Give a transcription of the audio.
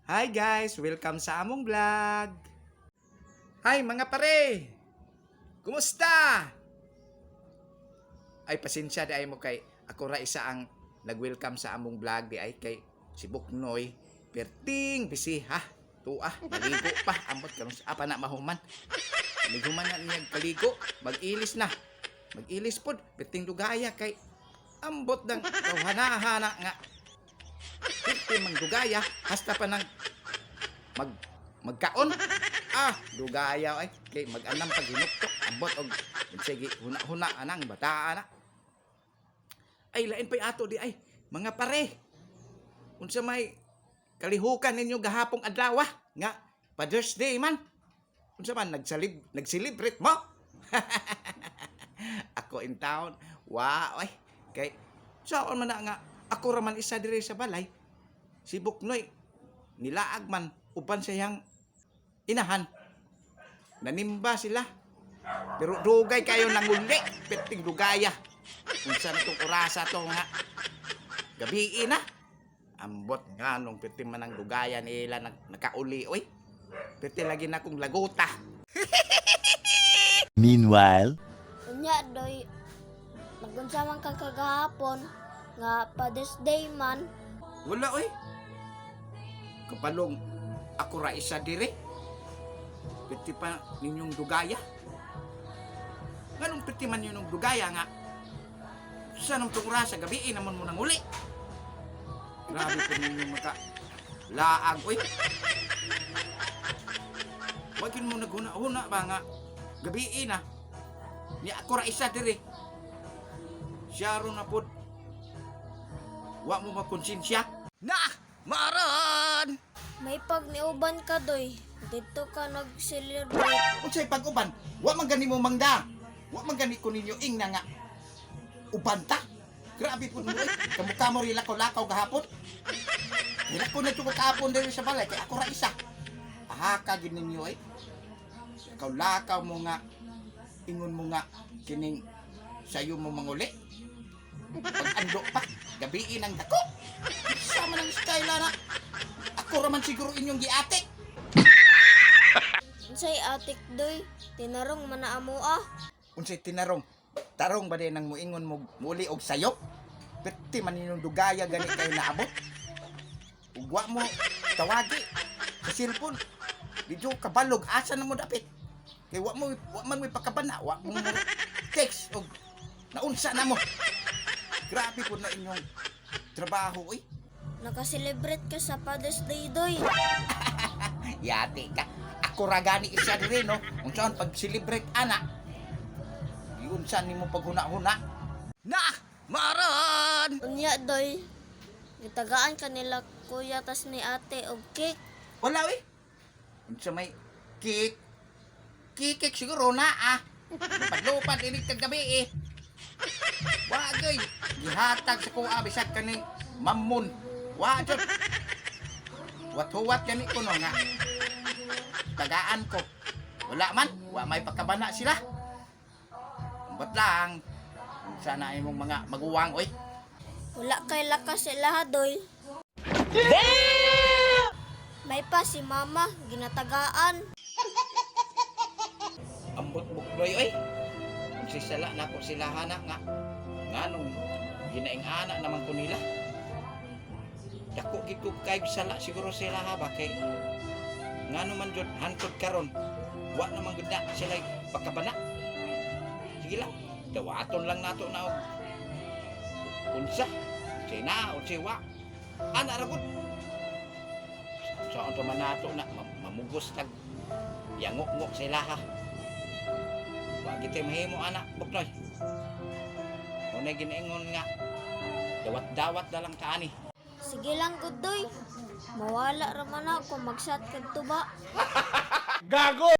Hi guys! Welcome sa among vlog! Hi mga pare! Kumusta? Ay pasensya di ay mo kay ako ra isa ang nag-welcome sa among vlog di ay kay si Buknoy perting bisi ha tuah maligo pa ambot karon sa apa na mahuman naghuman na niya kaligo mag-ilis pod perting dugaya kay ambot dang hana-hana nga perting manggugaya hasta pa nang magkaon dugaya ay kay mag-anam pag hinuktok ambot og sige huna anang bata na ay lain pay ato di ay mga pare unsa may kalihukan ninyo gahapong adlaw nga Father's Day man unsa man nag-celebrate mo ako in town ay kay saan man na nga ako raman isa diri sa balay si Buknoy nilaag man uban siyang inahan nanimba sila pero dugay kayo nanguli perting dugaya unsa nitong orasa to nga gabi na ambot nga nung perting manang dugaya nila nakauli oy perting lagi na kong laguta. Meanwhile, unya doy nagunsa man kagahapon nga Father's Day man. Wala oy kapalong ako ra isa dire piti pa ninyong dugaya nganong piti man ninyong dugaya nga sa nung tungra sa gabi naman mo nang uli grabe po ninyong maka laag oy wagin mo naghuna-huna ba nga gabi na ni ako ra isa dire siya ron na pod wa mo makonsensya na maron May pagniuban ka doy. Dito ka nag-celebrate. unsay pag-uban wa man gani mo mangda wa man gani ko ninyo ing na nga uban ta grabe po mo kamukha mo rin lakaw gahapon hila ko na ito kahapon dito sa balay kaya ako ra isa ahaka gid ninyo ay lakaw mo nga ingon mo nga kining sayo mo manguli pag-ando pa gabi nang dako sama ng style na ako raman siguro inyong giatik. Unsay atik doy? Tinarong man na amo Unsay tinarong? Tarong ba din nang muingon mo muli og sayo? Perti man inyong dugaya gani kayo naabot. Ugwa mo tawagi sa cellphone. Dito kabalog asa na mo dapit. Kay wa man mo pakabana, wa mo text og naunsa na mo. Grabe po na inyong trabaho oy. Naka-celebrate ka sa Father's Day doy. Yati ka. Ako ra gani isa diri no. Unsaon pag-celebrate ana? Unsa nimo paghuna-huna? Na! Maron! Unya doy. Gitagaan ka nila kuya tas ni ate og cake. Wala we. Unsa may cake? Cake siguro na Lupad-lupad ini kagabi Wagay. Gihatag sa kuha bisag kani mamon. Wajud. Wat-huwat gani ko no nga. Tagaan ko. Wala man. Wa may pagkabana sila. Ambot lang. Sana imong mga maguwang oy. Wala kay lakas sila doy. May pa si mama ginatagaan. Ambot Buknoy oy. Sisala na ko sila hana nga. Nganong ginaing ana naman ko nila. Dako gid ko kay sala siguro sila ha ba kay ngano man jud hantod karon wa naman gud na sila pagkabana. Sige lang dawaton lang nato na og unsa sina unsa wa ana ra gud saan pa man nato na mamugos tag yangok-ngok sila ha wa gid mahimo ana Buknoy unay ginaingon nga dawat-dawat na lang kaani. Sige lang good doy. Mawala ra man ako magsat kadto ba. Gago!